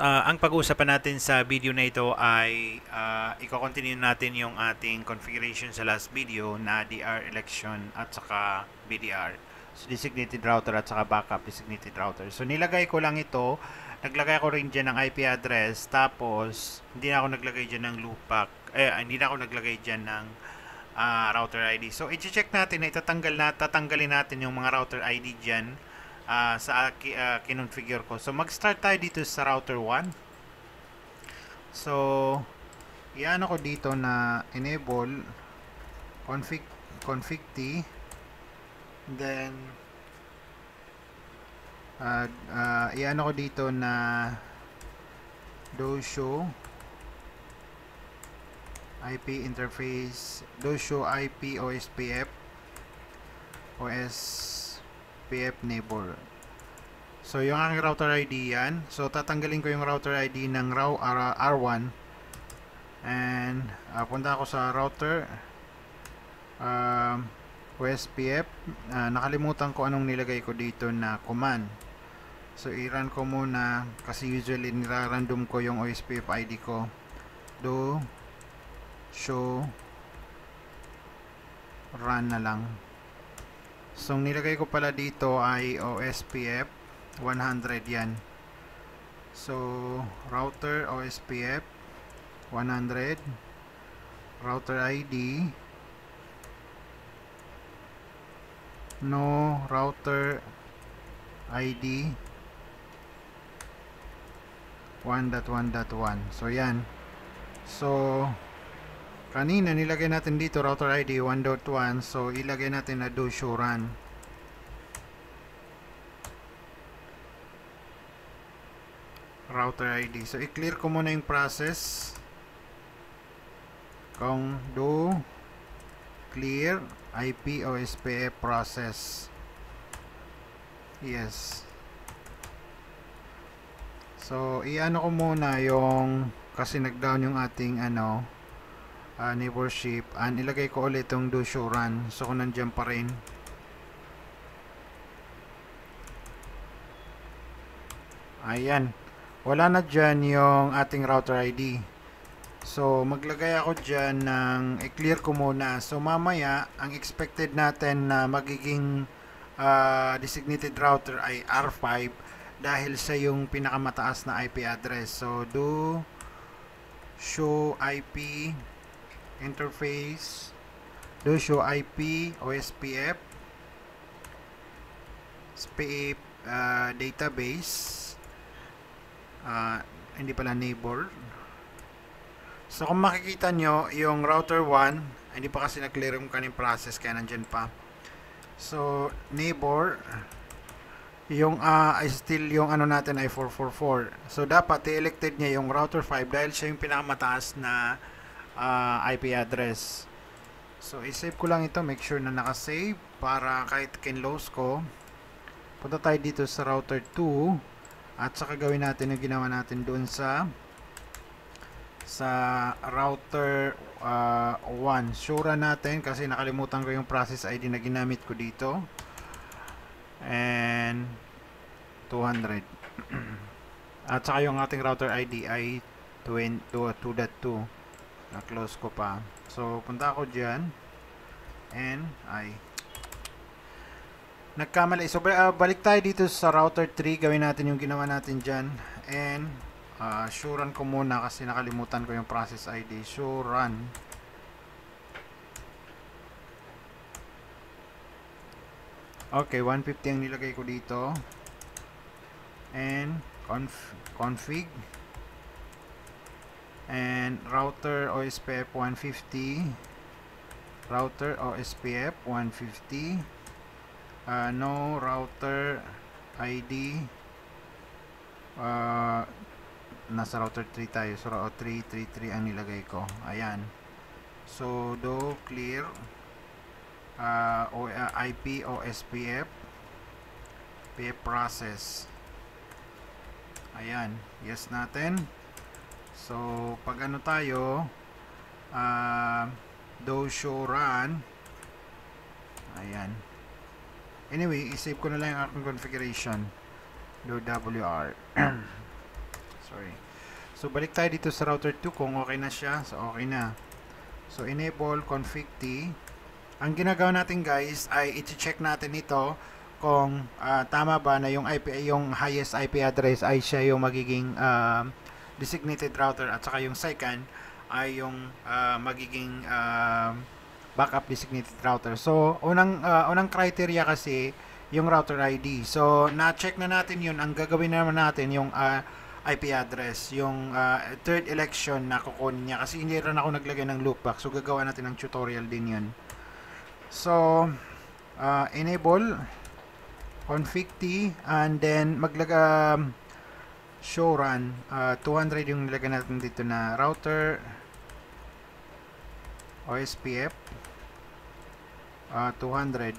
ang pag-uusapan natin sa video na ito ay i-continue natin yung ating configuration sa last video na DR election at saka BDR. So, designated router at saka backup designated router. So, nilagay ko lang ito. Naglagay ako rin dyan ng IP address. Tapos, hindi na ako naglagay dyan ng loopback. Hindi na ako naglagay dyan ng router ID. So, i-check natin na tatanggalin natin yung mga router ID dyan sa kinonfigure ko. So, mag-start tayo dito sa router 1. So, iano ko dito na enable config T. Then, iano ko dito na do show IP interface, do show IP OSPF neighbor. So, yung aking router ID yan. So, tatanggalin ko yung router ID ng R1 and punta ako sa router OSPF. Nakalimutan ko anong nilagay ko dito na command. So, i-run ko muna kasi usually nira-random ko yung OSPF ID ko. Do show run na lang. So, nilagay ko pala dito ay OSPF 100 yan. So, router OSPF 100, router ID, no router ID 1.1.1. So, yan. So, kanina nilagay natin dito router ID 1.1, so ilagay natin na do show run. Router ID. So i-clear ko muna yung process. Kung do clear IP OSPF process. Yes. So i-ano ko muna yung kasi nag-down yung ating neighborship, and ilagay ko ulit itong do show run. So kung nandiyan pa rin, ayan, wala na dyan yung ating router ID. So maglagay ako dyan ng i-clear ko muna. So mamaya ang expected natin na magiging designated router ay R5 dahil sa yung pinakamataas na IP address. So do show IP interface, do show IP OSPF database, hindi pala neighbor. So kung makikita nyo yung router 1, hindi pa kasi na-clear yung kanyang process kaya nandyan pa. So neighbor, yung still yung natin ay 444. So dapat i-elected niya yung router 5 dahil siya yung pinakamataas na IP address. So i-save ko lang ito, make sure na naka-save para kahit kinlose ko. Punta tayo dito sa router 2 at saka gawin natin yung ginawa natin doon sa router 1. Sure natin kasi nakalimutan ko yung process ID na ginamit ko dito. And 200. At saka yung ating router ID ay 2.2. Na-close ko pa. So, punta ako dyan. And, nagkamali. So, balik tayo dito sa router 3. Gawin natin yung ginawa natin dyan. And, sure run ko muna kasi nakalimutan ko yung process ID. Sure run. Okay, 150 ang nilagay ko dito. And, config. And router OSPF 150, router OSPF 150, no router ID, nasa router 3 tayo, so 333 ang nilagay ko. Ayan. So do clear IP OSPF process. Ayan, yes natin. So, pag tayo, do show run, ayan. Anyway, isave ko na lang yung aking configuration. Do WR. So, Sorry. So balik tayo dito sa router 2 kung okay na siya. So okay na. So enable config T. Ang ginagawa natin guys ay i-check natin ito kung tama ba na yung yung highest IP address ay siya yung magiging designated router, at saka yung second ay yung magiging backup designated router. So unang criteria kasi yung router ID. So na-check na natin yun. Ang gagawin naman natin yung IP address, yung third election na kukunin niya, kasi hindi rin ako naglagay ng loopback. So gagawa natin ng tutorial din yun. So enable config T, and then show run 200 yung nilagay natin dito na router OSPF 200,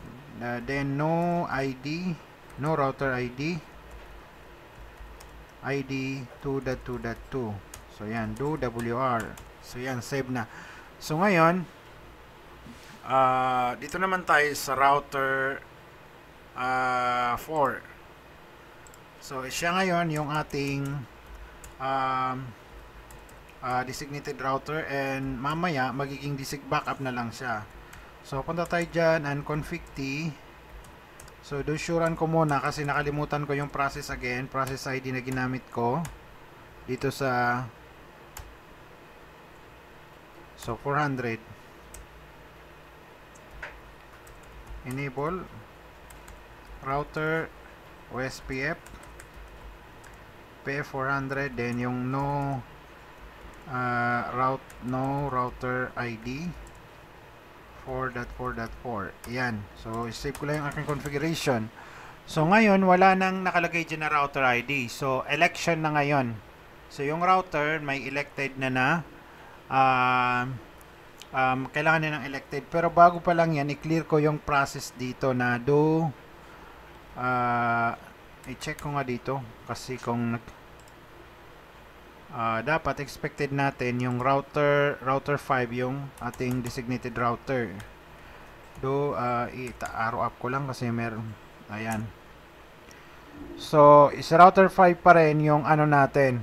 then no ID, no router ID 2.2.2. So yan, do WR. So yan, save na. So ngayon dito naman tayo sa router 4. So siya ngayon yung ating designated router, and mamaya magiging backup na lang siya. So punta tayo dyan and config T. So do sure run ko muna kasi nakalimutan ko yung process again, process ID na ginamit ko dito sa 400. Enable router OSPF P400, then yung no router ID 4.4.4. Yan. So save ko lang yung aking configuration. So ngayon wala nang nakalagay dyan na router ID. So election na ngayon. So yung router may elected na kailangan niya ng elected. Pero bago pa lang yan, i-clear ko yung process dito na do i-check ko nga dito kasi kung dapat expected natin yung router 5 yung ating designated router. Do arrow up ko lang kasi meron, ayan. So is router 5 pa rin yung ano natin,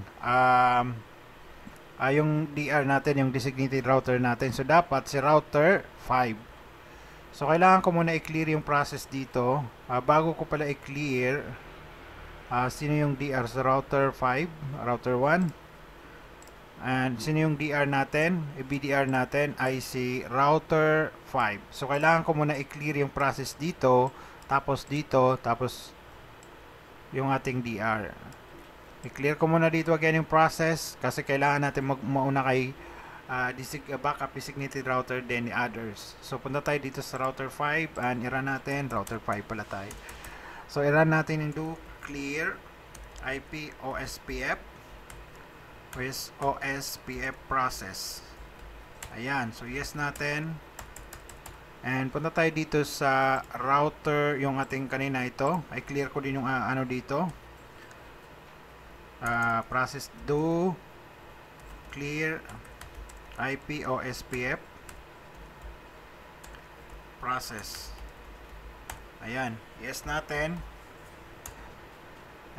yung DR natin, yung designated router natin. So dapat si router 5. So kailangan ko muna i-clear yung process dito. Bago ko pala i-clear sino yung DR sa router 5, router 1. And sino yung DR natin? BDR natin ay si router 5. So kailangan ko muna i-clear yung process dito, tapos yung ating DR. I-clear ko muna dito again yung process kasi kailangan natin mauna kay backup designated router, then the others. So punta tayo dito sa router 5 and i-run natin. Router 5 pala tayo. So i-run natin yung do clear IP OSPF with OSPF process. Ayan, so yes natin. And punta tayo dito sa router, yung ating kanina ito. I clear ko din yung ano dito. Process do clear IP OSPF process. Ayan, yes natin.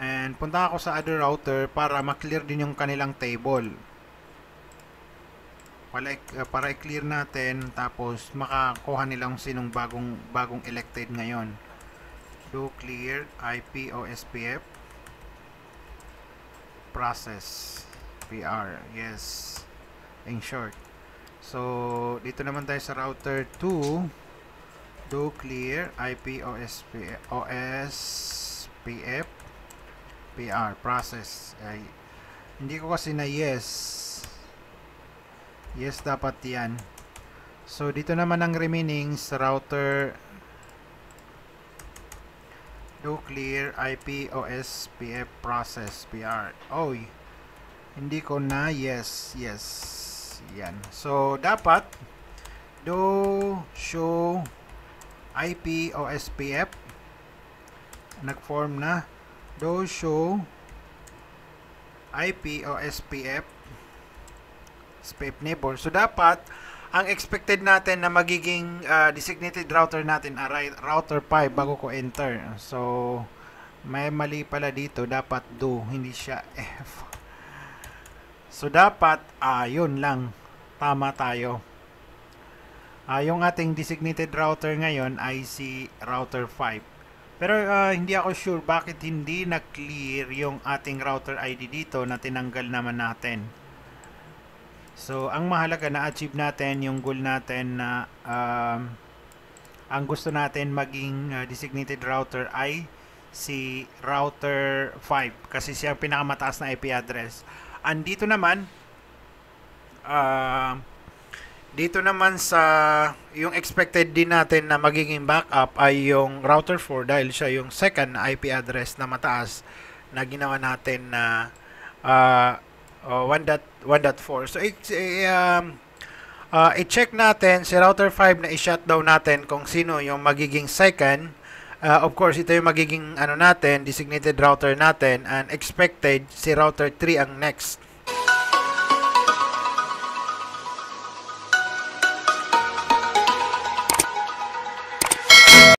And punta ako sa other router para ma-clear din yung kanilang table. Para i-clear natin, tapos makakuha nilang sinong bagong elected ngayon. Do clear IP OSPF process PR. Yes. In short. So dito naman tayo sa router 2. Do clear IP OSPF PR process. Hindi ko kasi na yes dapat yan. So dito naman ang remaining sa router do clear IP OSPF process PR. Hindi ko na yes yan. So dapat do show IP OSPF, nag-form na. Do show IP OSPF SPF neighbor. So dapat ang expected natin na magiging designated router natin ay router 5 bago ko enter. So may mali pala dito, dapat do, hindi siya F. So dapat yun lang, tama tayo. Yung ating designated router ngayon ay si router 5. Pero hindi ako sure bakit hindi na-clear yung ating router ID dito na tinanggal naman natin. So ang mahalaga na achieve natin yung goal natin na ang gusto natin maging designated router ay si router 5 kasi siya ang pinakamataas na IP address. Andito naman dito naman sa yung expected din natin na magiging backup ay yung router 4 dahil siya yung second IP address na mataas na ginawa natin na 1.4. So i-check natin si router 5 na i-shutdown natin kung sino yung magiging second. Of course, ito yung magiging designated router natin, and expected si router 3 ang next.